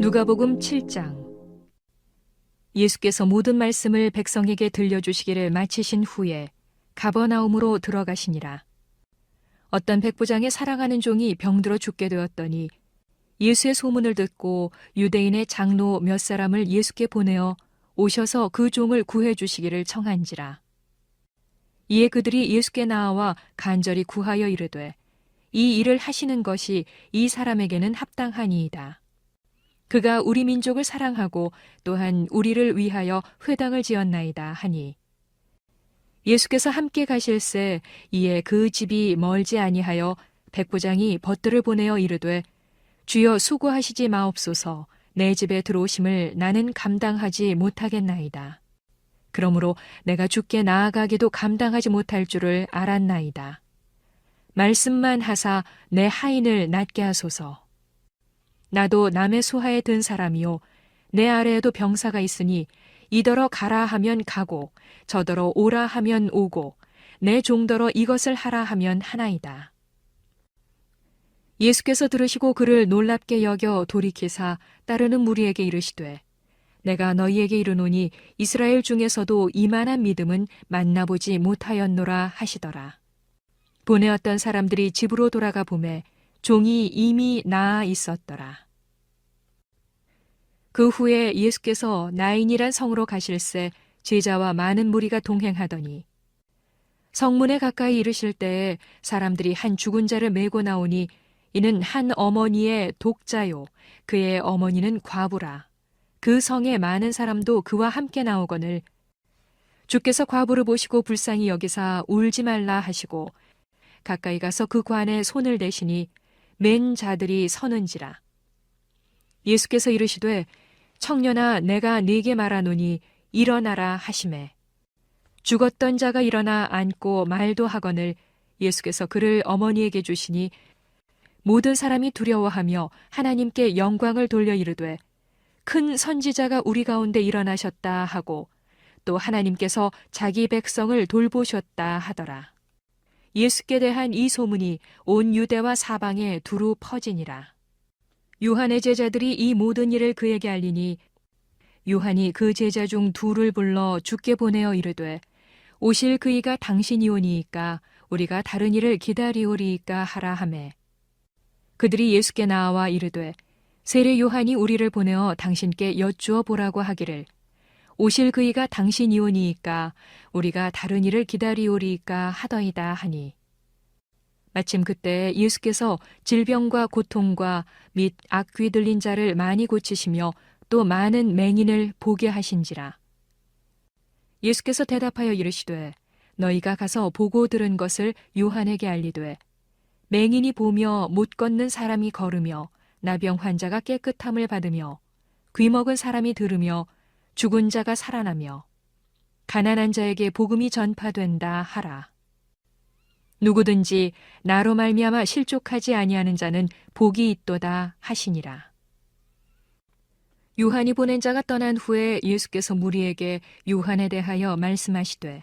누가복음 7장. 예수께서 모든 말씀을 백성에게 들려주시기를 마치신 후에 가버나움으로 들어가시니라. 어떤 백부장의 사랑하는 종이 병들어 죽게 되었더니 예수의 소문을 듣고 유대인의 장로 몇 사람을 예수께 보내어 오셔서 그 종을 구해 주시기를 청한지라. 이에 그들이 예수께 나와 간절히 구하여 이르되 이 일을 하시는 것이 이 사람에게는 합당하니이다. 그가 우리 민족을 사랑하고 또한 우리를 위하여 회당을 지었나이다 하니, 예수께서 함께 가실새 이에 그 집이 멀지 아니하여 백부장이 벗들을 보내어 이르되 주여 수고하시지 마옵소서. 내 집에 들어오심을 나는 감당하지 못하겠나이다. 그러므로 내가 주께 나아가기도 감당하지 못할 줄을 알았나이다. 말씀만 하사 내 하인을 낫게 하소서. 나도 남의 수하에 든 사람이요 내 아래에도 병사가 있으니 이더러 가라 하면 가고 저더러 오라 하면 오고 내 종더러 이것을 하라 하면 하나이다. 예수께서 들으시고 그를 놀랍게 여겨 돌이키사 따르는 무리에게 이르시되 내가 너희에게 이르노니 이스라엘 중에서도 이만한 믿음은 만나보지 못하였노라 하시더라. 보내었던 사람들이 집으로 돌아가 보매 종이 이미 나아 있었더라. 그 후에 예수께서 나인이란 성으로 가실새 제자와 많은 무리가 동행하더니 성문에 가까이 이르실 때에 사람들이 한 죽은 자를 메고 나오니 이는 한 어머니의 독자요 그의 어머니는 과부라. 그 성에 많은 사람도 그와 함께 나오거늘 주께서 과부를 보시고 불쌍히 여기사 울지 말라 하시고 가까이 가서 그 관에 손을 대시니 맨 자들이 서는지라. 예수께서 이르시되 청년아 내가 네게 말하노니 일어나라 하시매 죽었던 자가 일어나 앉고 말도 하거늘 예수께서 그를 어머니에게 주시니 모든 사람이 두려워하며 하나님께 영광을 돌려 이르되 큰 선지자가 우리 가운데 일어나셨다 하고 또 하나님께서 자기 백성을 돌보셨다 하더라. 예수께 대한 이 소문이 온 유대와 사방에 두루 퍼지니라. 요한의 제자들이 이 모든 일을 그에게 알리니 요한이 그 제자 중 둘을 불러 주께 보내어 이르되 오실 그이가 당신이오니이까 우리가 다른 일을 기다리오리이까 하라 하매 그들이 예수께 나와 이르되 세례 요한이 우리를 보내어 당신께 여쭈어 보라고 하기를 오실 그이가 당신이오니이까 우리가 다른 일을 기다리오리이까 하더이다 하니 마침 그때 예수께서 질병과 고통과 및 악귀 들린 자를 많이 고치시며 또 많은 맹인을 보게 하신지라. 예수께서 대답하여 이르시되 너희가 가서 보고 들은 것을 요한에게 알리되 맹인이 보며 못 걷는 사람이 걸으며 나병 환자가 깨끗함을 받으며 귀먹은 사람이 들으며 죽은 자가 살아나며 가난한 자에게 복음이 전파된다 하라. 누구든지 나로 말미암아 실족하지 아니하는 자는 복이 있도다 하시니라. 요한이 보낸 자가 떠난 후에 예수께서 무리에게 요한에 대하여 말씀하시되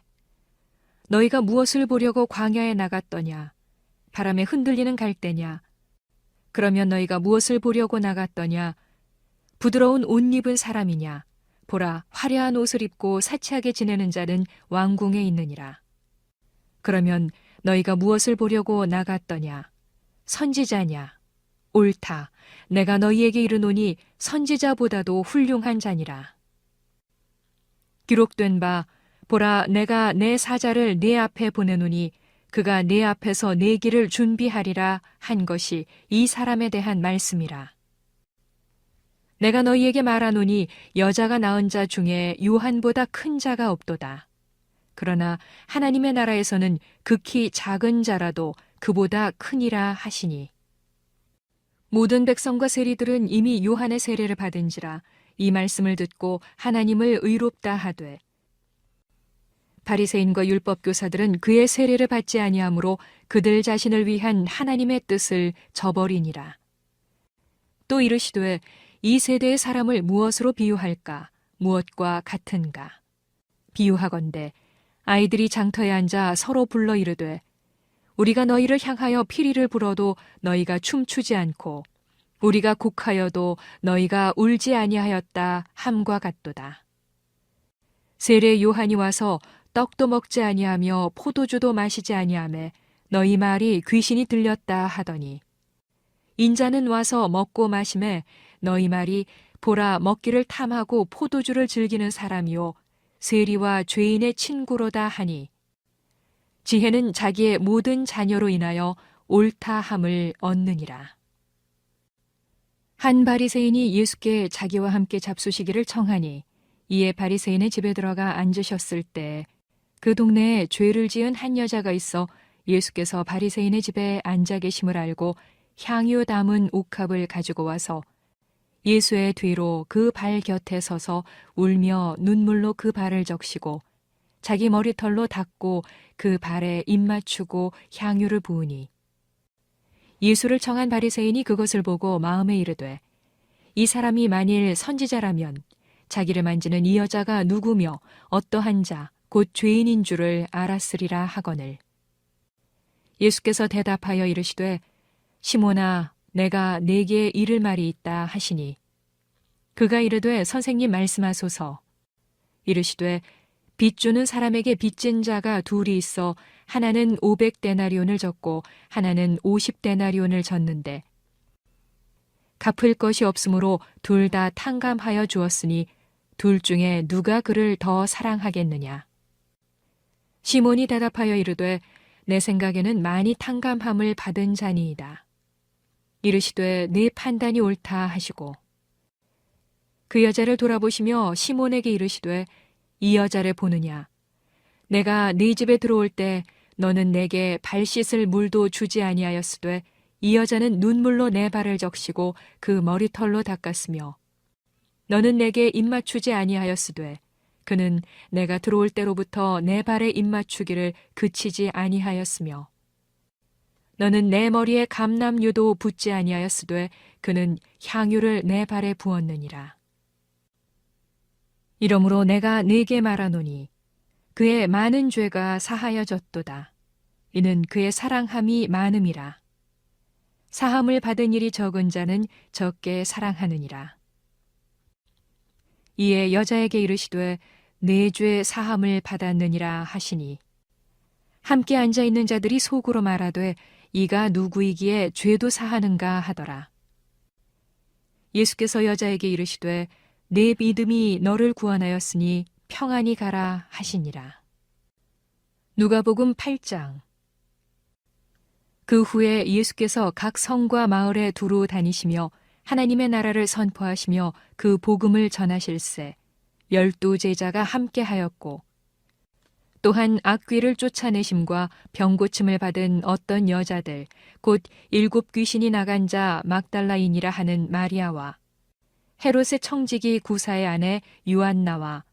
너희가 무엇을 보려고 광야에 나갔더냐? 바람에 흔들리는 갈대냐? 그러면 너희가 무엇을 보려고 나갔더냐? 부드러운 옷 입은 사람이냐? 보라, 화려한 옷을 입고 사치하게 지내는 자는 왕궁에 있느니라. 그러면 너희가 무엇을 보려고 나갔더냐? 선지자냐? 옳다. 내가 너희에게 이르노니 선지자보다도 훌륭한 자니라. 기록된 바 보라 내가 내 사자를 네 앞에 보내노니 그가 네 앞에서 네 길을 준비하리라 한 것이 이 사람에 대한 말씀이라. 내가 너희에게 말하노니 여자가 낳은 자 중에 요한보다 큰 자가 없도다. 그러나 하나님의 나라에서는 극히 작은 자라도 그보다 크니라 하시니 모든 백성과 세리들은 이미 요한의 세례를 받은지라 이 말씀을 듣고 하나님을 의롭다 하되 바리새인과 율법교사들은 그의 세례를 받지 아니하므로 그들 자신을 위한 하나님의 뜻을 저버리니라. 또 이르시되 이 세대의 사람을 무엇으로 비유할까? 무엇과 같은가? 비유하건대 아이들이 장터에 앉아 서로 불러 이르되 우리가 너희를 향하여 피리를 불어도 너희가 춤추지 않고 우리가 곡하여도 너희가 울지 아니하였다 함과 같도다. 세례 요한이 와서 떡도 먹지 아니하며 포도주도 마시지 아니하매 너희 말이 귀신이 들렸다 하더니 인자는 와서 먹고 마시매 너희 말이 보라 먹기를 탐하고 포도주를 즐기는 사람이요 세리와 죄인의 친구로다 하니 지혜는 자기의 모든 자녀로 인하여 옳다함을 얻느니라. 한 바리새인이 예수께 자기와 함께 잡수시기를 청하니 이에 바리새인의 집에 들어가 앉으셨을 때 그 동네에 죄를 지은 한 여자가 있어 예수께서 바리새인의 집에 앉아 계심을 알고 향유 담은 옥합을 가지고 와서 예수의 뒤로 그 발 곁에 서서 울며 눈물로 그 발을 적시고 자기 머리털로 닦고 그 발에 입 맞추고 향유를 부으니 예수를 청한 바리새인이 그것을 보고 마음에 이르되 이 사람이 만일 선지자라면 자기를 만지는 이 여자가 누구며 어떠한 자 곧 죄인인 줄을 알았으리라 하거늘 예수께서 대답하여 이르시되 시몬아 내가 네게 이를 말이 있다 하시니 그가 이르되 선생님 말씀하소서. 이르시되 빚 주는 사람에게 빚진 자가 둘이 있어 하나는 500데나리온을 졌고 하나는 50데나리온을 졌는데 갚을 것이 없으므로 둘 다 탕감하여 주었으니 둘 중에 누가 그를 더 사랑하겠느냐. 시몬이 대답하여 이르되 내 생각에는 많이 탕감함을 받은 자니이다. 이르시되 네 판단이 옳다 하시고 그 여자를 돌아보시며 시몬에게 이르시되 이 여자를 보느냐. 내가 네 집에 들어올 때 너는 내게 발 씻을 물도 주지 아니하였으되 이 여자는 눈물로 내 발을 적시고 그 머리털로 닦았으며 너는 내게 입 맞추지 아니하였으되 그는 내가 들어올 때로부터 내 발에 입 맞추기를 그치지 아니하였으며 너는 내 머리에 감람유도 붓지 아니하였으되 그는 향유를 내 발에 부었느니라. 이러므로 내가 네게 말하노니 그의 많은 죄가 사하여졌도다. 이는 그의 사랑함이 많음이라. 사함을 받은 일이 적은 자는 적게 사랑하느니라. 이에 여자에게 이르시되 내 죄 사함을 받았느니라 하시니 함께 앉아 있는 자들이 속으로 말하되 이가 누구이기에 죄도 사하는가 하더라. 예수께서 여자에게 이르시되 내 믿음이 너를 구원하였으니 평안히 가라 하시니라. 누가복음 8장. 그 후에 예수께서 각 성과 마을에 두루 다니시며 하나님의 나라를 선포하시며 그 복음을 전하실세 12 제자가 함께 하였고 또한 악귀를 쫓아내심과 병고침을 받은 어떤 여자들 곧 7 귀신이 나간 자 막달라인이라 하는 마리아와 헤롯의 청지기 구사의 아내 유한나와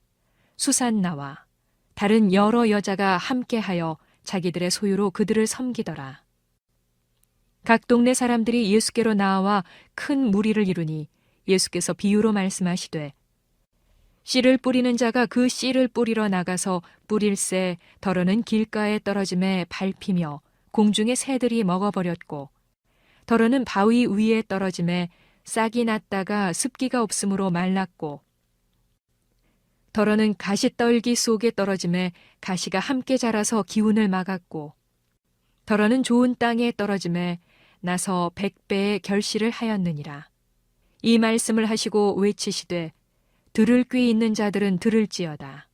수산나와 다른 여러 여자가 함께하여 자기들의 소유로 그들을 섬기더라. 각 동네 사람들이 예수께로 나와 큰 무리를 이루니 예수께서 비유로 말씀하시되 씨를 뿌리는 자가 그 씨를 뿌리러 나가서 뿌릴새 더러는 길가에 떨어짐에 밟히며 공중의 새들이 먹어버렸고 더러는 바위 위에 떨어짐에 싹이 났다가 습기가 없으므로 말랐고 더러는 가시떨기 속에 떨어짐에 가시가 함께 자라서 기운을 막았고 더러는 좋은 땅에 떨어짐에 나서 100배의 결실을 하였느니라. 이 말씀을 하시고 외치시되 들을 귀 있는 자들은 들을지어다.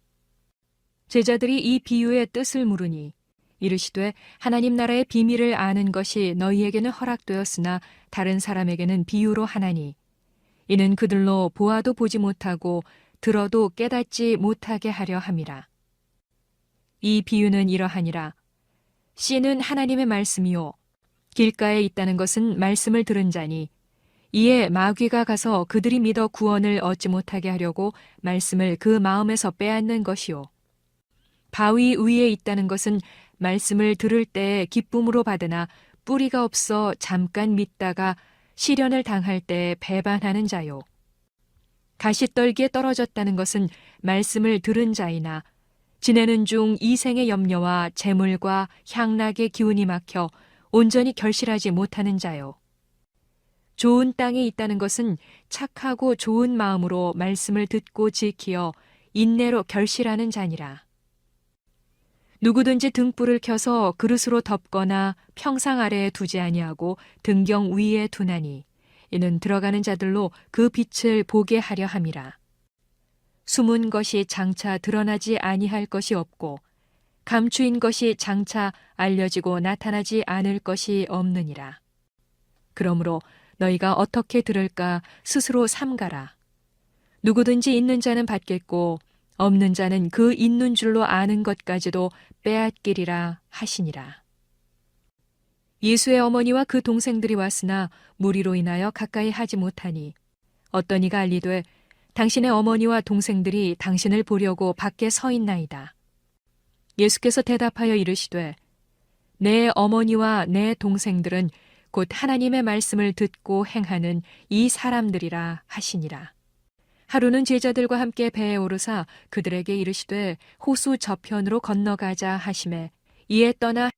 제자들이 이 비유의 뜻을 물으니 이르시되 하나님 나라의 비밀을 아는 것이 너희에게는 허락되었으나 다른 사람에게는 비유로 하나니 이는 그들로 보아도 보지 못하고 들어도 깨닫지 못하게 하려 함이라. 이 비유는 이러하니라. 씨는 하나님의 말씀이요 길가에 있다는 것은 말씀을 들은 자니 이에 마귀가 가서 그들이 믿어 구원을 얻지 못하게 하려고 말씀을 그 마음에서 빼앗는 것이요 바위 위에 있다는 것은 말씀을 들을 때에 기쁨으로 받으나 뿌리가 없어 잠깐 믿다가 시련을 당할 때에 배반하는 자요 가시떨기에 떨어졌다는 것은 말씀을 들은 자이나 지내는 중 이생의 염려와 재물과 향락의 기운이 막혀 온전히 결실하지 못하는 자요 좋은 땅에 있다는 것은 착하고 좋은 마음으로 말씀을 듣고 지키어 인내로 결실하는 자니라. 누구든지 등불을 켜서 그릇으로 덮거나 평상 아래에 두지 아니하고 등경 위에 두나니 이는 들어가는 자들로 그 빛을 보게 하려 함이라. 숨은 것이 장차 드러나지 아니할 것이 없고 감추인 것이 장차 알려지고 나타나지 않을 것이 없느니라. 그러므로 너희가 어떻게 들을까 스스로 삼가라. 누구든지 있는 자는 받겠고 없는 자는 그 있는 줄로 아는 것까지도 빼앗기리라 하시니라. 예수의 어머니와 그 동생들이 왔으나 무리로 인하여 가까이 하지 못하니 어떤 이가 알리되 당신의 어머니와 동생들이 당신을 보려고 밖에 서 있나이다. 예수께서 대답하여 이르시되 내 어머니와 내 동생들은 곧 하나님의 말씀을 듣고 행하는 이 사람들이라 하시니라. 하루는 제자들과 함께 배에 오르사 그들에게 이르시되 호수 저편으로 건너가자 하시매 이에 떠나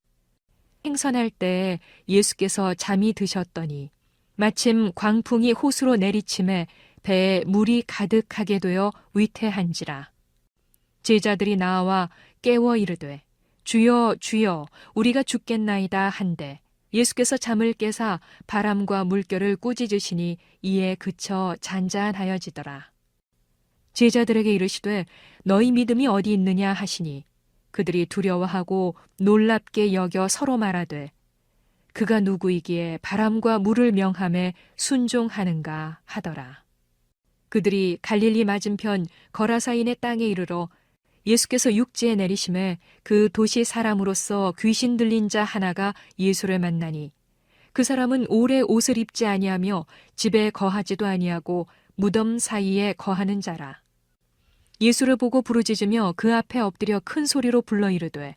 행선할 때에 예수께서 잠이 드셨더니 마침 광풍이 호수로 내리침에 배에 물이 가득하게 되어 위태한지라. 제자들이 나와 깨워 이르되 주여 주여 우리가 죽겠나이다 한데 예수께서 잠을 깨사 바람과 물결을 꾸짖으시니 이에 그쳐 잔잔하여지더라. 제자들에게 이르시되 너희 믿음이 어디 있느냐 하시니 그들이 두려워하고 놀랍게 여겨 서로 말하되 그가 누구이기에 바람과 물을 명함에 순종하는가 하더라. 그들이 갈릴리 맞은편 거라사인의 땅에 이르러 예수께서 육지에 내리심에 그 도시 사람으로서 귀신 들린 자 하나가 예수를 만나니 그 사람은 오래 옷을 입지 아니하며 집에 거하지도 아니하고 무덤 사이에 거하는 자라. 예수를 보고 부르짖으며 그 앞에 엎드려 큰 소리로 불러 이르되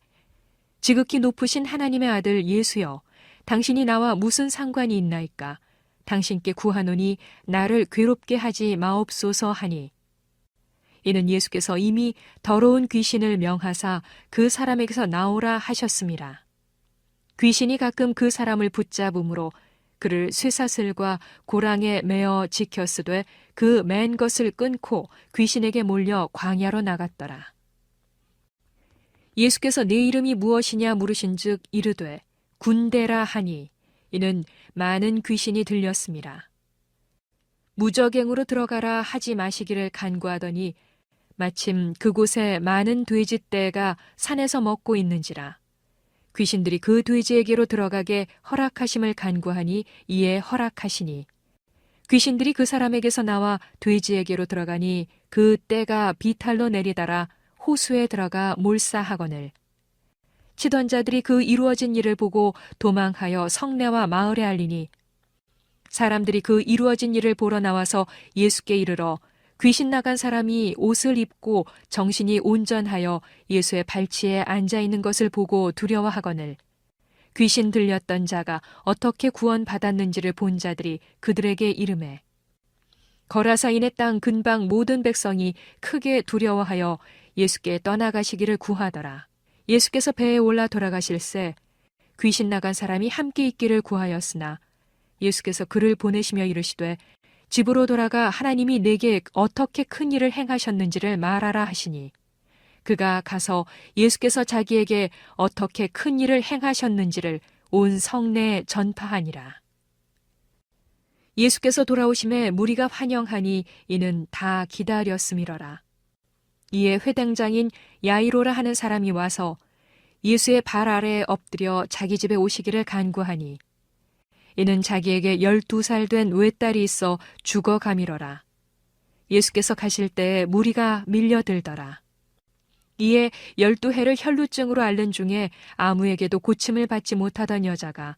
지극히 높으신 하나님의 아들 예수여 당신이 나와 무슨 상관이 있나이까 당신께 구하노니 나를 괴롭게 하지 마옵소서 하니 이는 예수께서 이미 더러운 귀신을 명하사 그 사람에게서 나오라 하셨음이라. 귀신이 가끔 그 사람을 붙잡음으로 그를 쇠사슬과 고랑에 매어 지켰으되 그 맨 것을 끊고 귀신에게 몰려 광야로 나갔더라. 예수께서 네 이름이 무엇이냐 물으신즉 이르되 군대라 하니 이는 많은 귀신이 들렸음이라. 무저갱으로 들어가라 하지 마시기를 간구하더니 마침 그곳에 많은 돼지떼가 산에서 먹고 있는지라. 귀신들이 그 돼지에게로 들어가게 허락하심을 간구하니 이에 허락하시니 귀신들이 그 사람에게서 나와 돼지에게로 들어가니 그 떼가 비탈로 내리달아 호수에 들어가 몰사하거늘 치던 자들이 그 이루어진 일을 보고 도망하여 성내와 마을에 알리니 사람들이 그 이루어진 일을 보러 나와서 예수께 이르러 귀신 나간 사람이 옷을 입고 정신이 온전하여 예수의 발치에 앉아 있는 것을 보고 두려워하거늘 귀신 들렸던 자가 어떻게 구원받았는지를 본 자들이 그들에게 이르매 거라사인의 땅 근방 모든 백성이 크게 두려워하여 예수께 떠나가시기를 구하더라. 예수께서 배에 올라 돌아가실새 귀신 나간 사람이 함께 있기를 구하였으나 예수께서 그를 보내시며 이르시되 집으로 돌아가 하나님이 내게 어떻게 큰 일을 행하셨는지를 말하라 하시니 그가 가서 예수께서 자기에게 어떻게 큰 일을 행하셨는지를 온 성내에 전파하니라. 예수께서 돌아오심에 무리가 환영하니 이는 다 기다렸음이러라. 이에 회당장인 야이로라 하는 사람이 와서 예수의 발 아래에 엎드려 자기 집에 오시기를 간구하니 이는 자기에게 12살 된 외딸이 있어 죽어가미러라. 예수께서 가실 때에 무리가 밀려들더라. 이에 12해를 혈루증으로 앓는 중에 아무에게도 고침을 받지 못하던 여자가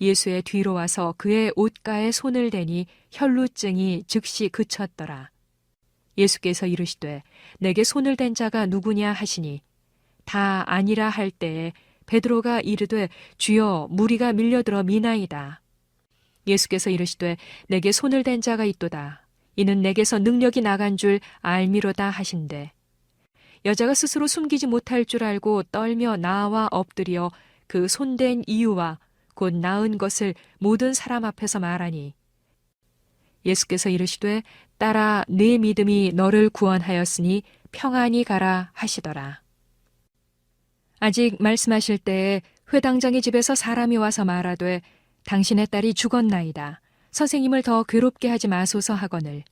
예수의 뒤로 와서 그의 옷가에 손을 대니 혈루증이 즉시 그쳤더라. 예수께서 이르시되 내게 손을 댄 자가 누구냐 하시니 다 아니라 할 때에 베드로가 이르되 주여 무리가 밀려들어 미나이다. 예수께서 이르시되 내게 손을 댄 자가 있도다. 이는 내게서 능력이 나간 줄 알미로다 하신대. 여자가 스스로 숨기지 못할 줄 알고 떨며 나와 엎드려 그 손댄 이유와 곧 나은 것을 모든 사람 앞에서 말하니 예수께서 이르시되 딸아 네 믿음이 너를 구원하였으니 평안히 가라 하시더라. 아직 말씀하실 때에 회당장의 집에서 사람이 와서 말하되 당신의 딸이 죽었나이다. 선생님을 더 괴롭게 하지 마소서 하거늘.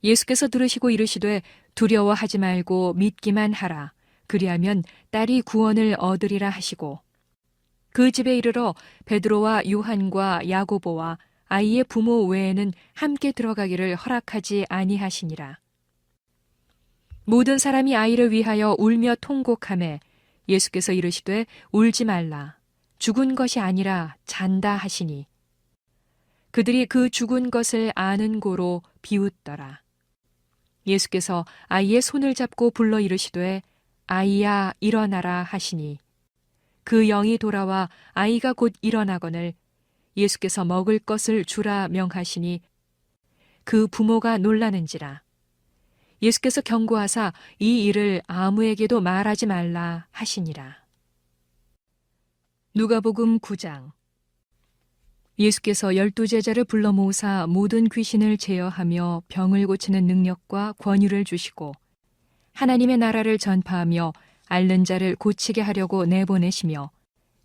예수께서 들으시고 이르시되 두려워하지 말고 믿기만 하라. 그리하면 딸이 구원을 얻으리라 하시고 그 집에 이르러 베드로와 요한과 야고보와 아이의 부모 외에는 함께 들어가기를 허락하지 아니하시니라. 모든 사람이 아이를 위하여 울며 통곡하매 예수께서 이르시되 울지 말라. 죽은 것이 아니라 잔다 하시니 그들이 그 죽은 것을 아는 고로 비웃더라. 예수께서 아이의 손을 잡고 불러 이르시되 아이야 일어나라 하시니 그 영이 돌아와 아이가 곧 일어나거늘 예수께서 먹을 것을 주라 명하시니 그 부모가 놀라는지라. 예수께서 경고하사 이 일을 아무에게도 말하지 말라 하시니라. 누가복음 9장. 예수께서 12제자를 불러 모으사 모든 귀신을 제어하며 병을 고치는 능력과 권유를 주시고 하나님의 나라를 전파하며 앓는 자를 고치게 하려고 내보내시며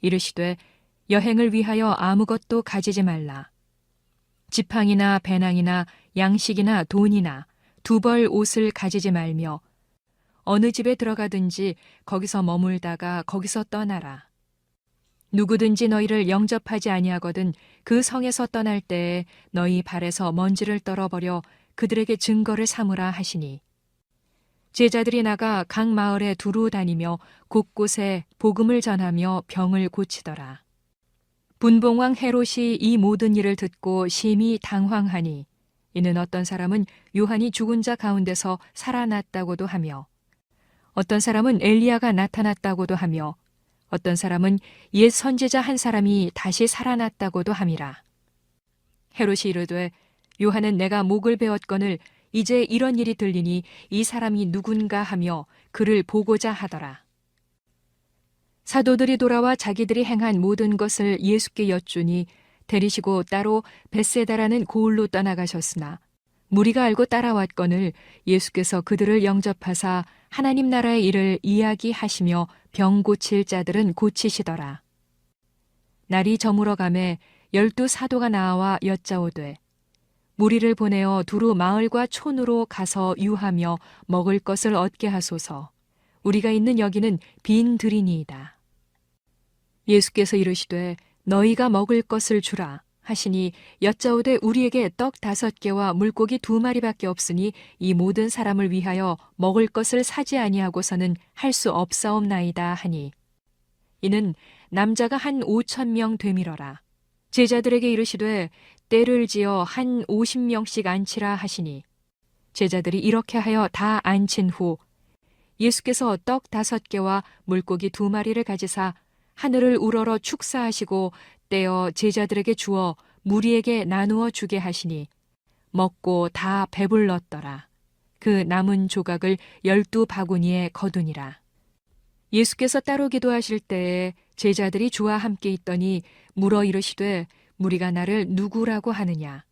이르시되 여행을 위하여 아무것도 가지지 말라. 지팡이나 배낭이나 양식이나 돈이나 두 벌 옷을 가지지 말며 어느 집에 들어가든지 거기서 머물다가 거기서 떠나라. 누구든지 너희를 영접하지 아니하거든 그 성에서 떠날 때에 너희 발에서 먼지를 떨어버려 그들에게 증거를 삼으라 하시니 제자들이 나가 각 마을에 두루 다니며 곳곳에 복음을 전하며 병을 고치더라. 분봉왕 헤롯이 이 모든 일을 듣고 심히 당황하니 이는 어떤 사람은 요한이 죽은 자 가운데서 살아났다고도 하며 어떤 사람은 엘리야가 나타났다고도 하며 어떤 사람은 옛 선지자 한 사람이 다시 살아났다고도 함이라. 헤롯이 이르되 요한은 내가 목을 베었거늘 이제 이런 일이 들리니 이 사람이 누군가 하며 그를 보고자 하더라. 사도들이 돌아와 자기들이 행한 모든 것을 예수께 여쭈니 데리시고 따로 벳세다라는 고을로 떠나가셨으나 무리가 알고 따라왔거늘 예수께서 그들을 영접하사 하나님 나라의 일을 이야기하시며 병 고칠 자들은 고치시더라. 날이 저물어 가매 12 사도가 나와 여짜오되 무리를 보내어 두루 마을과 촌으로 가서 유하며 먹을 것을 얻게 하소서. 우리가 있는 여기는 빈 들이니이다. 예수께서 이르시되 너희가 먹을 것을 주라 하시니 여짜오되 우리에게 떡 5개와 물고기 2마리밖에 없으니 이 모든 사람을 위하여 먹을 것을 사지 아니하고서는 할 수 없사옵나이다 하니 이는 남자가 한 5,000명 되밀어라. 제자들에게 이르시되 때를 지어 한 50명씩 앉히라 하시니 제자들이 이렇게 하여 다 앉힌 후 예수께서 떡 5개와 물고기 2마리를 가지사 하늘을 우러러 축사하시고 떼어 제자들에게 주어 무리에게 나누어 주게 하시니 먹고 다 배불렀더라. 그 남은 조각을 12 바구니에 거두니라. 예수께서 따로 기도하실 때에 제자들이 주와 함께 있더니 물어 이르시되 무리가 나를 누구라고 하느냐.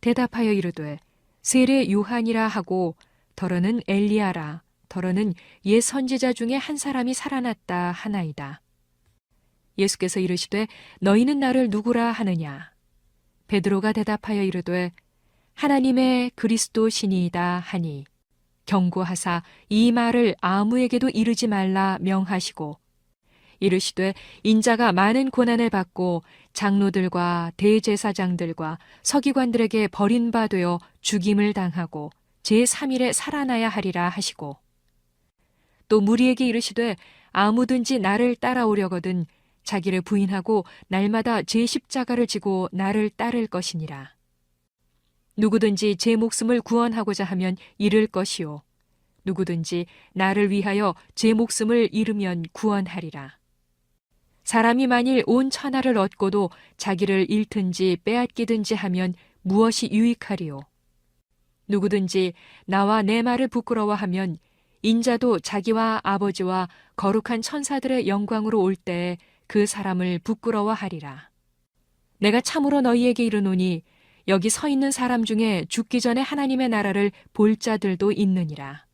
대답하여 이르되 세례 요한이라 하고 더러는 엘리야라 더러는 옛 선지자 중에 한 사람이 살아났다 하나이다. 예수께서 이르시되 너희는 나를 누구라 하느냐. 베드로가 대답하여 이르되 하나님의 그리스도시니이다 하니 경고하사 이 말을 아무에게도 이르지 말라 명하시고 이르시되 인자가 많은 고난을 받고 장로들과 대제사장들과 서기관들에게 버림받아 죽임을 당하고 제3일에 살아나야 하리라 하시고 또 무리에게 이르시되 아무든지 나를 따라오려거든 자기를 부인하고 날마다 제 십자가를 지고 나를 따를 것이니라. 누구든지 제 목숨을 구원하고자 하면 잃을 것이요 누구든지 나를 위하여 제 목숨을 잃으면 구원하리라. 사람이 만일 온 천하를 얻고도 자기를 잃든지 빼앗기든지 하면 무엇이 유익하리요. 누구든지 나와 내 말을 부끄러워하면 인자도 자기와 아버지와 거룩한 천사들의 영광으로 올 때에 그 사람을 부끄러워하리라. 내가 참으로 너희에게 이르노니 여기 서 있는 사람 중에 죽기 전에 하나님의 나라를 볼 자들도 있느니라.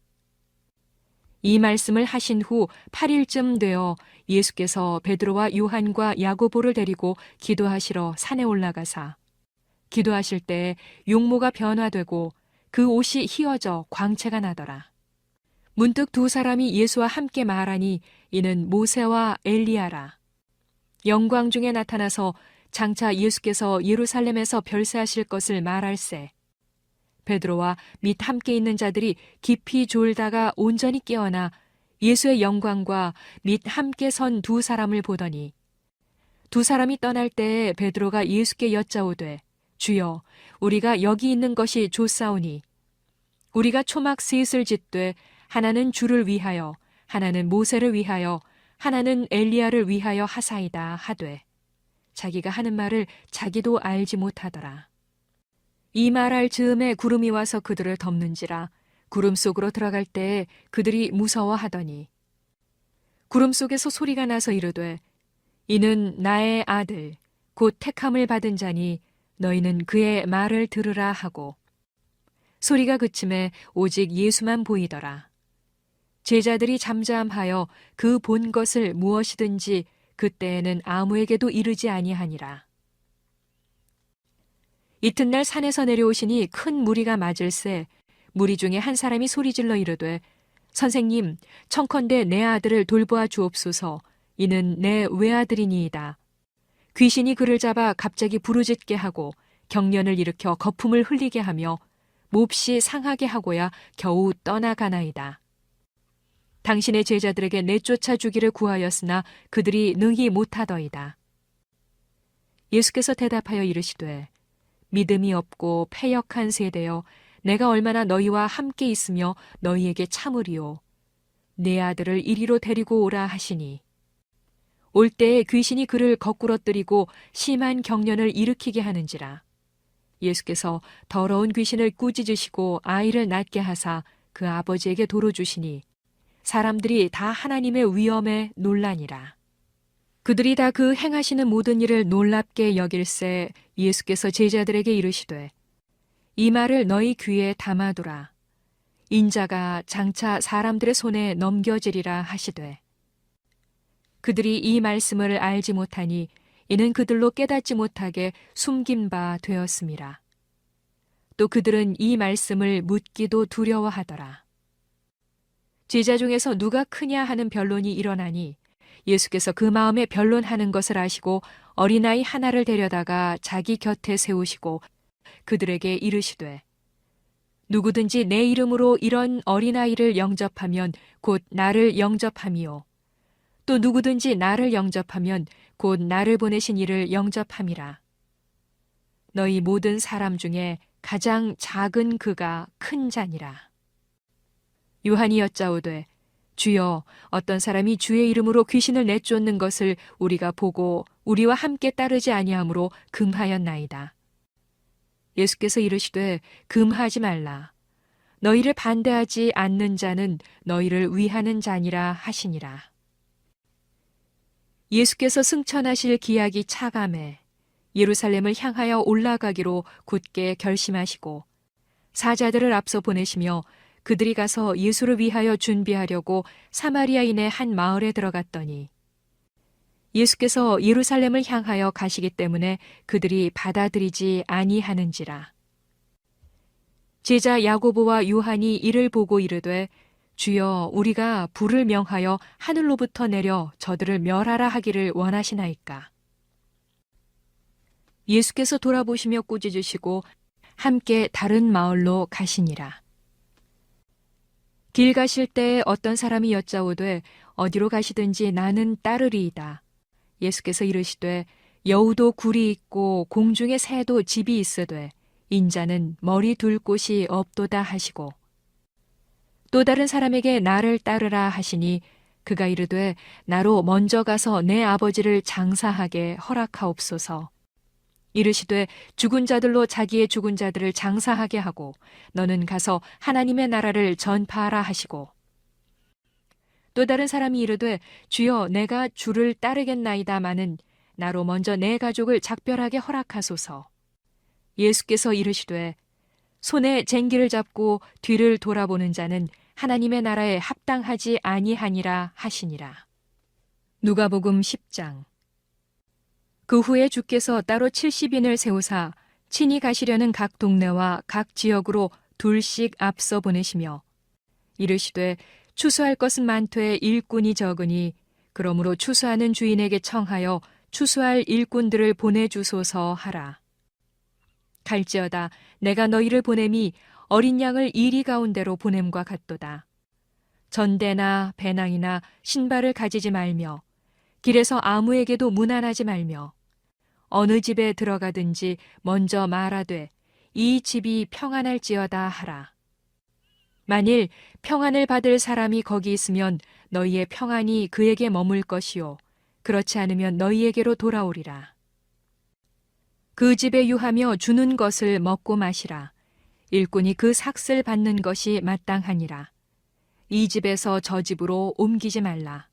이 말씀을 하신 후 8일쯤 되어 예수께서 베드로와 요한과 야고보를 데리고 기도하시러 산에 올라가사 기도하실 때 용모가 변화되고 그 옷이 휘어져 광채가 나더라. 문득 두 사람이 예수와 함께 말하니 이는 모세와 엘리야라. 영광 중에 나타나서 장차 예수께서 예루살렘에서 별세하실 것을 말할세. 베드로와 및 함께 있는 자들이 깊이 졸다가 온전히 깨어나 예수의 영광과 및 함께 선 두 사람을 보더니 두 사람이 떠날 때에 베드로가 예수께 여짜오되 주여 우리가 여기 있는 것이 좋사오니 우리가 초막 셋을 짓되 하나는 주를 위하여 하나는 모세를 위하여 하나는 엘리야를 위하여 하사이다 하되 자기가 하는 말을 자기도 알지 못하더라. 이 말할 즈음에 구름이 와서 그들을 덮는지라 구름 속으로 들어갈 때에 그들이 무서워하더니 구름 속에서 소리가 나서 이르되 이는 나의 아들 곧 택함을 받은 자니 너희는 그의 말을 들으라 하고 소리가 그침에 오직 예수만 보이더라. 제자들이 잠잠하여 그 본 것을 무엇이든지 그때에는 아무에게도 이르지 아니하니라. 이튿날 산에서 내려오시니 큰 무리가 맞을새 무리 중에 한 사람이 소리질러 이르되 선생님 청컨대 내 아들을 돌보아 주옵소서. 이는 내 외아들이니이다. 귀신이 그를 잡아 갑자기 부르짖게 하고 경련을 일으켜 거품을 흘리게 하며 몹시 상하게 하고야 겨우 떠나가나이다. 당신의 제자들에게 내쫓아 주기를 구하였으나 그들이 능히 못하더이다. 예수께서 대답하여 이르시되 믿음이 없고 패역한 세대여 내가 얼마나 너희와 함께 있으며 너희에게 참으리요. 내 아들을 이리로 데리고 오라 하시니 올 때에 귀신이 그를 거꾸러뜨리고 심한 경련을 일으키게 하는지라. 예수께서 더러운 귀신을 꾸짖으시고 아이를 낫게 하사 그 아버지에게 도로 주시니 사람들이 다 하나님의 위엄에 놀라니라. 그들이 다 그 행하시는 모든 일을 놀랍게 여길새 예수께서 제자들에게 이르시되 이 말을 너희 귀에 담아두라. 인자가 장차 사람들의 손에 넘겨지리라 하시되 그들이 이 말씀을 알지 못하니 이는 그들로 깨닫지 못하게 숨긴 바 되었음이라. 또 그들은 이 말씀을 묻기도 두려워하더라. 제자 중에서 누가 크냐 하는 변론이 일어나니 예수께서 그 마음에 변론하는 것을 아시고 어린아이 하나를 데려다가 자기 곁에 세우시고 그들에게 이르시되 누구든지 내 이름으로 이런 어린아이를 영접하면 곧 나를 영접함이요 또 누구든지 나를 영접하면 곧 나를 보내신 이를 영접함이라. 너희 모든 사람 중에 가장 작은 그가 큰 자니라. 요한이 여짜오되 주여 어떤 사람이 주의 이름으로 귀신을 내쫓는 것을 우리가 보고 우리와 함께 따르지 아니하므로 금하였나이다. 예수께서 이르시되 금하지 말라. 너희를 반대하지 않는 자는 너희를 위하는 자니라 하시니라. 예수께서 승천하실 기약이 차감해 예루살렘을 향하여 올라가기로 굳게 결심하시고 사자들을 앞서 보내시며 그들이 가서 예수를 위하여 준비하려고 사마리아인의 한 마을에 들어갔더니 예수께서 예루살렘을 향하여 가시기 때문에 그들이 받아들이지 아니하는지라. 제자 야고보와 요한이 이를 보고 이르되 주여 우리가 불을 명하여 하늘로부터 내려 저들을 멸하라 하기를 원하시나이까. 예수께서 돌아보시며 꾸짖으시고 함께 다른 마을로 가시니라. 길 가실 때에 어떤 사람이 여짜오되 어디로 가시든지 나는 따르리이다. 예수께서 이르시되 여우도 굴이 있고 공중의 새도 집이 있으되 인자는 머리 둘 곳이 없도다 하시고 또 다른 사람에게 나를 따르라 하시니 그가 이르되 나로 먼저 가서 내 아버지를 장사하게 허락하옵소서. 이르시되 죽은 자들로 자기의 죽은 자들을 장사하게 하고 너는 가서 하나님의 나라를 전파하라 하시고 또 다른 사람이 이르되 주여 내가 주를 따르겠나이다마는 나로 먼저 내 가족을 작별하게 허락하소서. 예수께서 이르시되 손에 쟁기를 잡고 뒤를 돌아보는 자는 하나님의 나라에 합당하지 아니하니라 하시니라. 누가복음 10장. 그 후에 주께서 따로 70인을 세우사 친히 가시려는 각 동네와 각 지역으로 둘씩 앞서 보내시며 이르시되 추수할 것은 많되 일꾼이 적으니 그러므로 추수하는 주인에게 청하여 추수할 일꾼들을 보내주소서 하라. 갈지어다 내가 너희를 보냄이 어린 양을 이리 가운데로 보냄과 같도다. 전대나 배낭이나 신발을 가지지 말며 길에서 아무에게도 문안하지 말며 어느 집에 들어가든지 먼저 말하되 이 집이 평안할지어다 하라. 만일 평안을 받을 사람이 거기 있으면 너희의 평안이 그에게 머물 것이요 그렇지 않으면 너희에게로 돌아오리라. 그 집에 유하며 주는 것을 먹고 마시라. 일꾼이 그 삭슬 받는 것이 마땅하니라. 이 집에서 저 집으로 옮기지 말라.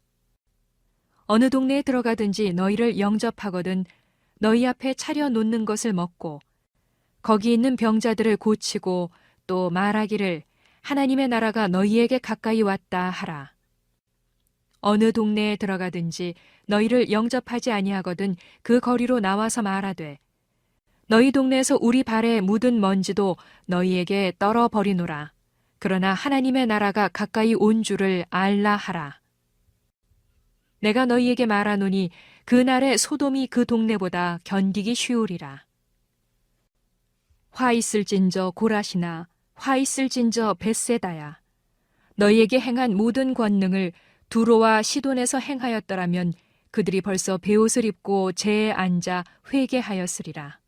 어느 동네에 들어가든지 너희를 영접하거든 너희 앞에 차려 놓는 것을 먹고 거기 있는 병자들을 고치고 또 말하기를 하나님의 나라가 너희에게 가까이 왔다 하라. 어느 동네에 들어가든지 너희를 영접하지 아니하거든 그 거리로 나와서 말하되 너희 동네에서 우리 발에 묻은 먼지도 너희에게 떨어버리노라. 그러나 하나님의 나라가 가까이 온 줄을 알라 하라. 내가 너희에게 말하노니 그날에 소돔이 그 동네보다 견디기 쉬우리라. 화 있을진저 고라시나 화 있을진저 벳세다야. 너희에게 행한 모든 권능을 두로와 시돈에서 행하였더라면 그들이 벌써 베옷을 입고 재에 앉아 회개하였으리라.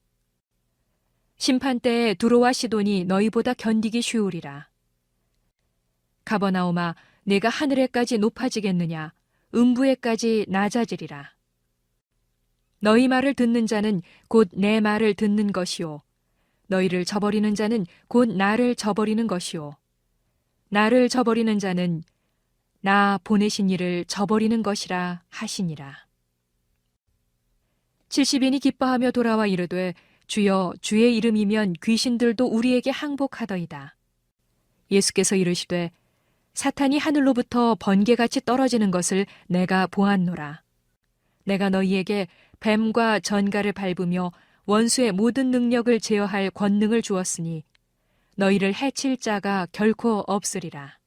심판때에 두로와 시돈이 너희보다 견디기 쉬우리라. 가버나움아 내가 하늘에까지 높아지겠느냐 음부에까지 낮아지리라. 너희 말을 듣는 자는 곧 내 말을 듣는 것이요 너희를 저버리는 자는 곧 나를 저버리는 것이요 나를 저버리는 자는 나 보내신 이를 저버리는 것이라 하시니라. 70인이 기뻐하며 돌아와 이르되 주여 주의 이름이면 귀신들도 우리에게 항복하더이다. 예수께서 이르시되 사탄이 하늘로부터 번개같이 떨어지는 것을 내가 보았노라. 내가 너희에게 뱀과 전갈을 밟으며 원수의 모든 능력을 제어할 권능을 주었으니 너희를 해칠 자가 결코 없으리라.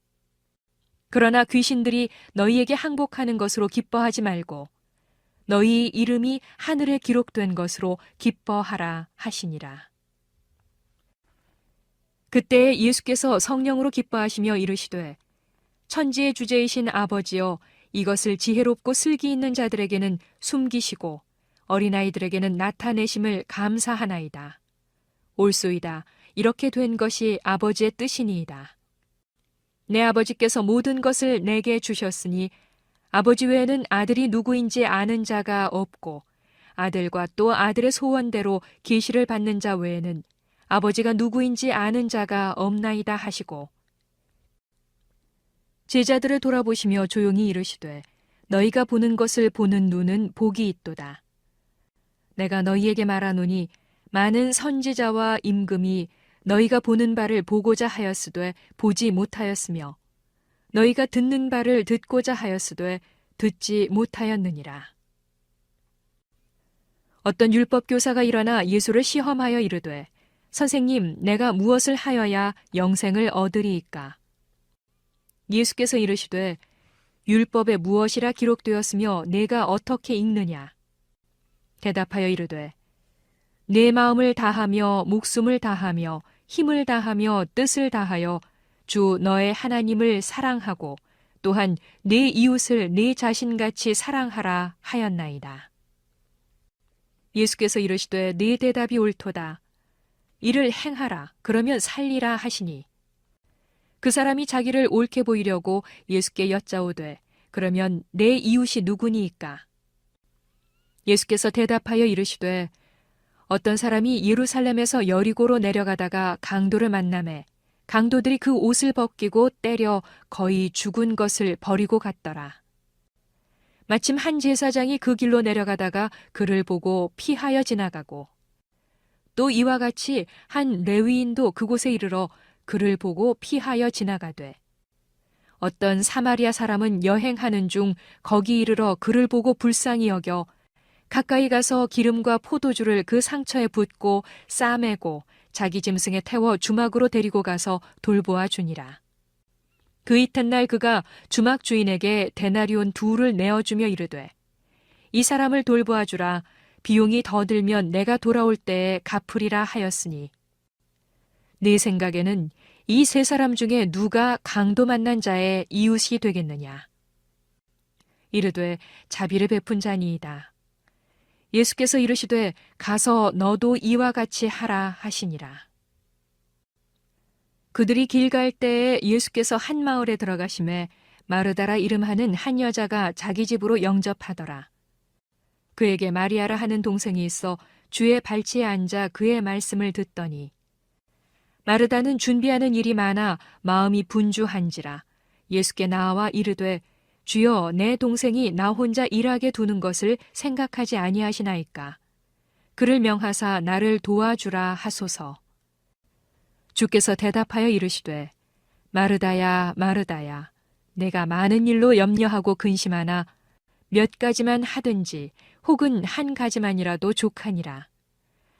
그러나 귀신들이 너희에게 항복하는 것으로 기뻐하지 말고 너희 이름이 하늘에 기록된 것으로 기뻐하라 하시니라. 그때 예수께서 성령으로 기뻐하시며 이르시되 천지의 주제이신 아버지여 이것을 지혜롭고 슬기 있는 자들에게는 숨기시고 어린아이들에게는 나타내심을 감사하나이다. 옳소이다. 이렇게 된 것이 아버지의 뜻이니이다. 내 아버지께서 모든 것을 내게 주셨으니 아버지 외에는 아들이 누구인지 아는 자가 없고 아들과 또 아들의 소원대로 계시를 받는 자 외에는 아버지가 누구인지 아는 자가 없나이다 하시고 제자들을 돌아보시며 조용히 이르시되 너희가 보는 것을 보는 눈은 복이 있도다. 내가 너희에게 말하노니 많은 선지자와 임금이 너희가 보는 바를 보고자 하였으되 보지 못하였으며 너희가 듣는 바를 듣고자 하였으되 듣지 못하였느니라. 어떤 율법교사가 일어나 예수를 시험하여 이르되 선생님 내가 무엇을 하여야 영생을 얻으리이까? 예수께서 이르시되 율법에 무엇이라 기록되었으며 내가 어떻게 읽느냐? 대답하여 이르되 내 마음을 다하며 목숨을 다하며 힘을 다하며 뜻을 다하여 주 너의 하나님을 사랑하고 또한 내 이웃을 내 자신같이 사랑하라 하였나이다. 예수께서 이르시되 네 대답이 옳도다. 이를 행하라 그러면 살리라 하시니 그 사람이 자기를 옳게 보이려고 예수께 여짜오되 그러면 내 이웃이 누구니이까? 예수께서 대답하여 이르시되 어떤 사람이 예루살렘에서 여리고로 내려가다가 강도를 만나매 강도들이 그 옷을 벗기고 때려 거의 죽은 것을 버리고 갔더라. 마침 한 제사장이 그 길로 내려가다가 그를 보고 피하여 지나가고, 또 이와 같이 한 레위인도 그곳에 이르러 그를 보고 피하여 지나가되, 어떤 사마리아 사람은 여행하는 중 거기 이르러 그를 보고 불쌍히 여겨 가까이 가서 기름과 포도주를 그 상처에 붓고 싸매고 자기 짐승에 태워 주막으로 데리고 가서 돌보아 주니라. 그 이튿날 그가 주막 주인에게 데나리온 2를 내어주며 이르되, 이 사람을 돌보아 주라. 비용이 더 들면 내가 돌아올 때에 갚으리라 하였으니, 네 생각에는 이 3사람 중에 누가 강도 만난 자의 이웃이 되겠느냐? 이르되 자비를 베푼 자니이다. 예수께서 이르시되 가서 너도 이와 같이 하라 하시니라. 그들이 길 갈 때에 예수께서 한 마을에 들어가심에 마르다라 이름하는 한 여자가 자기 집으로 영접하더라. 그에게 마리아라 하는 동생이 있어 주의 발치에 앉아 그의 말씀을 듣더니, 마르다는 준비하는 일이 많아 마음이 분주한지라 예수께 나와 이르되, 주여, 내 동생이 나 혼자 일하게 두는 것을 생각하지 아니하시나이까. 그를 명하사 나를 도와주라 하소서. 주께서 대답하여 이르시되, 마르다야, 마르다야, 내가 많은 일로 염려하고 근심하나 몇 가지만 하든지 혹은 한 가지만이라도 족하니라.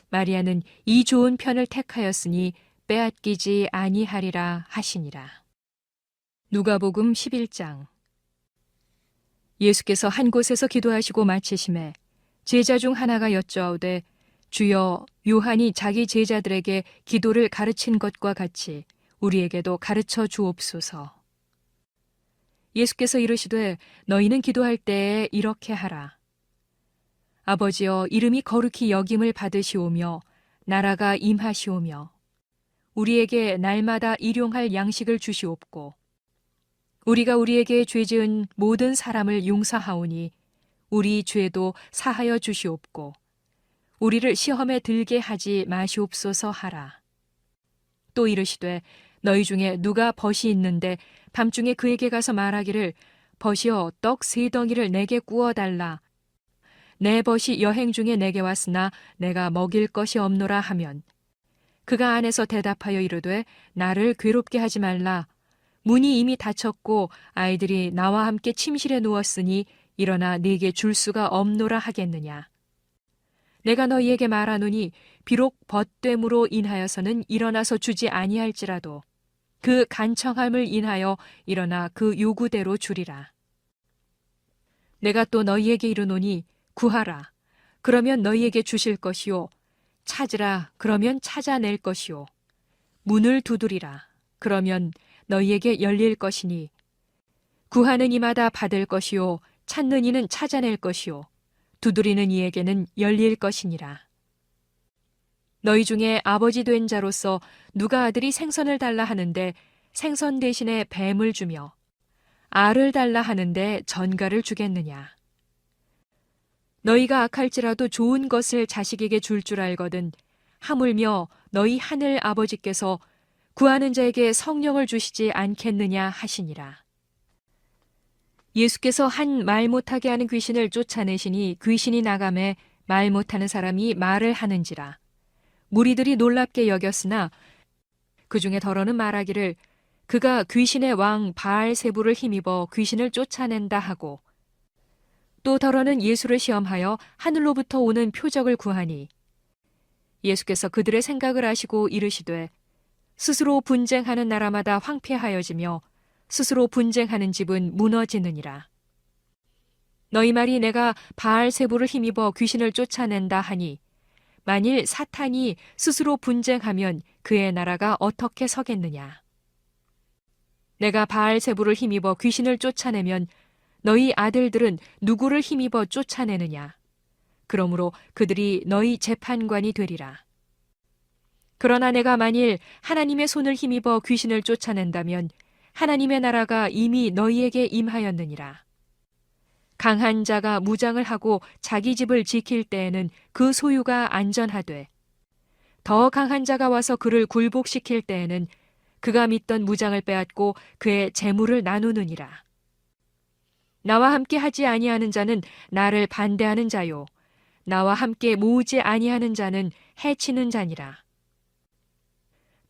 마리아는 이 좋은 편을 택하였으니 빼앗기지 아니하리라 하시니라. 누가복음 11장. 예수께서 한 곳에서 기도하시고 마치심에 제자 중 하나가 여쭈어오되, 주여, 요한이 자기 제자들에게 기도를 가르친 것과 같이 우리에게도 가르쳐 주옵소서. 예수께서 이르시되, 너희는 기도할 때에 이렇게 하라. 아버지여, 이름이 거룩히 여김을 받으시오며 나라가 임하시오며 우리에게 날마다 일용할 양식을 주시옵고, 우리가 우리에게 죄 지은 모든 사람을 용서하오니 우리 죄도 사하여 주시옵고, 우리를 시험에 들게 하지 마시옵소서 하라. 또 이르시되, 너희 중에 누가 벗이 있는데 밤중에 그에게 가서 말하기를, 벗이여, 떡 3덩이를 내게 구워달라. 내 벗이 여행 중에 내게 왔으나 내가 먹일 것이 없노라 하면, 그가 안에서 대답하여 이르되, 나를 괴롭게 하지 말라. 문이 이미 닫혔고 아이들이 나와 함께 침실에 누웠으니 일어나 네게 줄 수가 없노라 하겠느냐. 내가 너희에게 말하노니 비록 벗됨으로 인하여서는 일어나서 주지 아니할지라도 그 간청함을 인하여 일어나 그 요구대로 주리라. 내가 또 너희에게 이르노니 구하라. 그러면 너희에게 주실 것이요. 찾으라. 그러면 찾아낼 것이요. 문을 두드리라. 그러면 너희에게 열릴 것이니, 구하는 이마다 받을 것이요, 찾는 이는 찾아낼 것이요, 두드리는 이에게는 열릴 것이니라. 너희 중에 아버지 된 자로서 누가 아들이 생선을 달라 하는데 생선 대신에 뱀을 주며, 알을 달라 하는데 전갈을 주겠느냐. 너희가 악할지라도 좋은 것을 자식에게 줄 줄 알거든 하물며 너희 하늘 아버지께서 구하는 자에게 성령을 주시지 않겠느냐 하시니라. 예수께서 한 말 못하게 하는 귀신을 쫓아내시니 귀신이 나가매 말 못하는 사람이 말을 하는지라. 무리들이 놀랍게 여겼으나 그 중에 더러는 말하기를, 그가 귀신의 왕 바알세부를 힘입어 귀신을 쫓아낸다 하고, 또 더러는 예수를 시험하여 하늘로부터 오는 표적을 구하니, 예수께서 그들의 생각을 아시고 이르시되, 스스로 분쟁하는 나라마다 황폐하여지며 스스로 분쟁하는 집은 무너지느니라. 너희 말이 내가 바알세부를 힘입어 귀신을 쫓아낸다 하니, 만일 사탄이 스스로 분쟁하면 그의 나라가 어떻게 서겠느냐. 내가 바알세부를 힘입어 귀신을 쫓아내면 너희 아들들은 누구를 힘입어 쫓아내느냐. 그러므로 그들이 너희 재판관이 되리라. 그러나 내가 만일 하나님의 손을 힘입어 귀신을 쫓아낸다면 하나님의 나라가 이미 너희에게 임하였느니라. 강한 자가 무장을 하고 자기 집을 지킬 때에는 그 소유가 안전하되, 더 강한 자가 와서 그를 굴복시킬 때에는 그가 믿던 무장을 빼앗고 그의 재물을 나누느니라. 나와 함께 하지 아니하는 자는 나를 반대하는 자요, 나와 함께 모으지 아니하는 자는 해치는 자니라.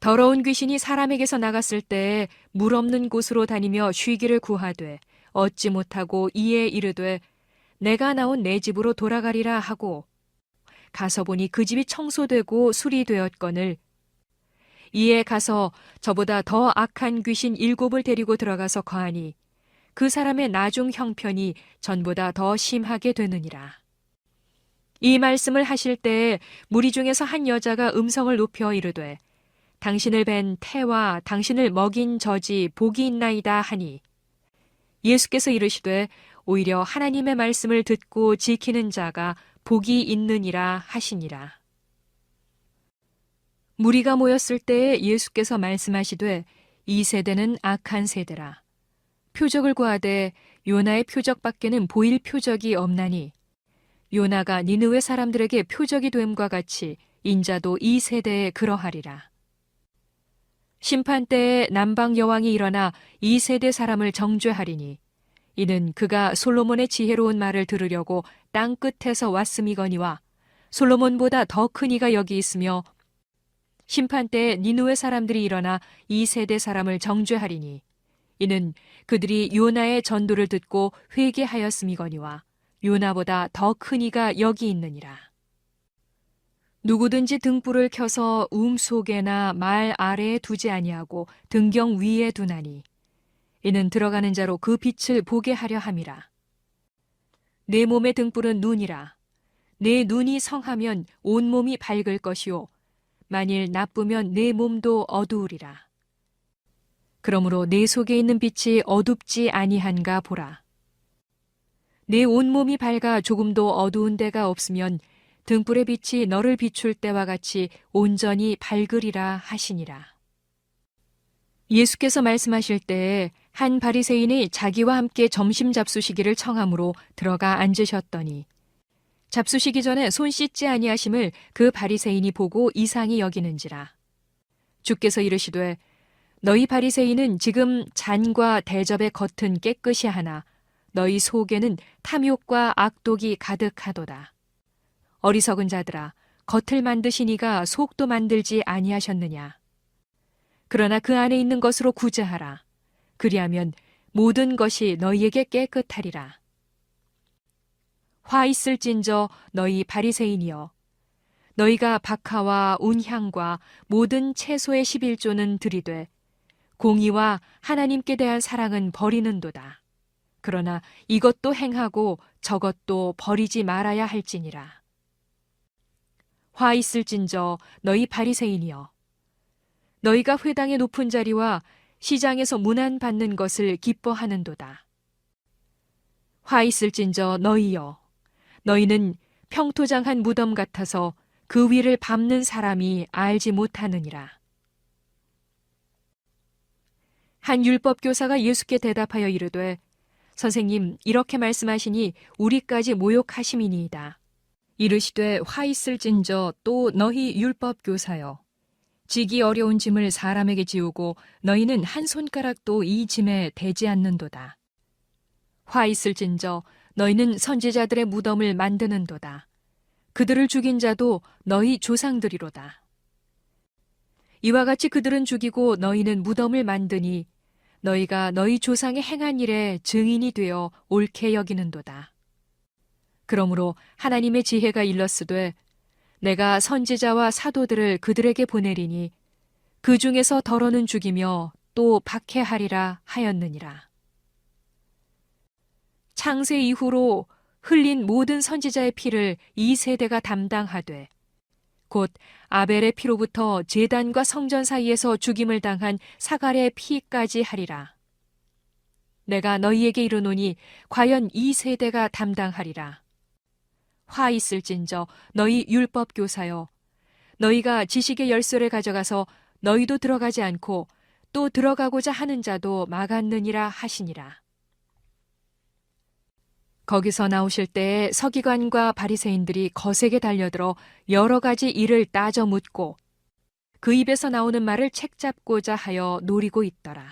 더러운 귀신이 사람에게서 나갔을 때에 물 없는 곳으로 다니며 쉬기를 구하되 얻지 못하고 이에 이르되 내가 나온 내 집으로 돌아가리라 하고 가서 보니 그 집이 청소되고 수리되었거늘 이에 가서 저보다 더 악한 귀신 7을 데리고 들어가서 거하니 그 사람의 나중 형편이 전보다 더 심하게 되느니라. 이 말씀을 하실 때에 무리 중에서 한 여자가 음성을 높여 이르되 당신을 뵌 태와 당신을 먹인 젖이 복이 있나이다 하니 예수께서 이르시되 오히려 하나님의 말씀을 듣고 지키는 자가 복이 있느니라 하시니라. 무리가 모였을 때에 예수께서 말씀하시되 이 세대는 악한 세대라. 표적을 구하되 요나의 표적밖에는 보일 표적이 없나니 요나가 니느웨 사람들에게 표적이 됨과 같이 인자도 이 세대에 그러하리라. 심판 때에 남방 여왕이 일어나 이 세대 사람을 정죄하리니 이는 그가 솔로몬의 지혜로운 말을 들으려고 땅 끝에서 왔음이거니와 솔로몬보다 더 큰 이가 여기 있으며 심판 때에 니느웨 사람들이 일어나 이 세대 사람을 정죄하리니 이는 그들이 요나의 전도를 듣고 회개하였음이거니와 요나보다 더 큰 이가 여기 있느니라. 누구든지 등불을 켜서 속에나 말 아래에 두지 아니하고 등경 위에 두나니 이는 들어가는 자로 그 빛을 보게 하려 함이라. 내 몸의 등불은 눈이라. 내 눈이 성하면 온 몸이 밝을 것이요 만일 나쁘면 내 몸도 어두우리라. 그러므로 내 속에 있는 빛이 어둡지 아니한가 보라. 내 온몸이 밝아 조금도 어두운 데가 없으면 등불의 빛이 너를 비출 때와 같이 온전히 밝으리라 하시니라. 예수께서 말씀하실 때에 한 바리새인이 자기와 함께 점심 잡수시기를 청함으로 들어가 앉으셨더니 잡수시기 전에 손 씻지 아니하심을 그 바리새인이 보고 이상히 여기는지라. 주께서 이르시되 너희 바리새인은 지금 잔과 대접의 겉은 깨끗이 하나 너희 속에는 탐욕과 악독이 가득하도다. 어리석은 자들아, 겉을 만드시니가 속도 만들지 아니하셨느냐. 그러나 그 안에 있는 것으로 구제하라. 그리하면 모든 것이 너희에게 깨끗하리라. 화 있을진저 너희 바리새인이여. 너희가 박하와 운향과 모든 채소의 11조는 들이되 공의와 하나님께 대한 사랑은 버리는도다. 그러나 이것도 행하고 저것도 버리지 말아야 할지니라. 화 있을진저 너희 바리새인이여. 너희가 회당의 높은 자리와 시장에서 문안 받는 것을 기뻐하는도다. 화 있을진저 너희여. 너희는 평토장한 무덤 같아서 그 위를 밟는 사람이 알지 못하느니라. 한 율법교사가 예수께 대답하여 이르되 선생님, 이렇게 말씀하시니 우리까지 모욕하심이니이다. 이르시되 화 있을진저 또 너희 율법교사여. 지기 어려운 짐을 사람에게 지우고 너희는 한 손가락도 이 짐에 대지 않는도다. 화 있을진저 너희는 선지자들의 무덤을 만드는도다. 그들을 죽인 자도 너희 조상들이로다. 이와 같이 그들은 죽이고 너희는 무덤을 만드니 너희가 너희 조상의 행한 일에 증인이 되어 옳게 여기는도다. 그러므로 하나님의 지혜가 일렀으되 내가 선지자와 사도들을 그들에게 보내리니 그 중에서 더러는 죽이며 또 박해하리라 하였느니라. 창세 이후로 흘린 모든 선지자의 피를 이 세대가 담당하되 곧 아벨의 피로부터 제단과 성전 사이에서 죽임을 당한 사갈의 피까지 하리라. 내가 너희에게 이르노니 과연 이 세대가 담당하리라. 화 있을진저 너희 율법교사여. 너희가 지식의 열쇠를 가져가서 너희도 들어가지 않고 또 들어가고자 하는 자도 막았느니라 하시니라. 거기서 나오실 때에 서기관과 바리새인들이 거세게 달려들어 여러 가지 일을 따져 묻고 그 입에서 나오는 말을 책잡고자 하여 노리고 있더라.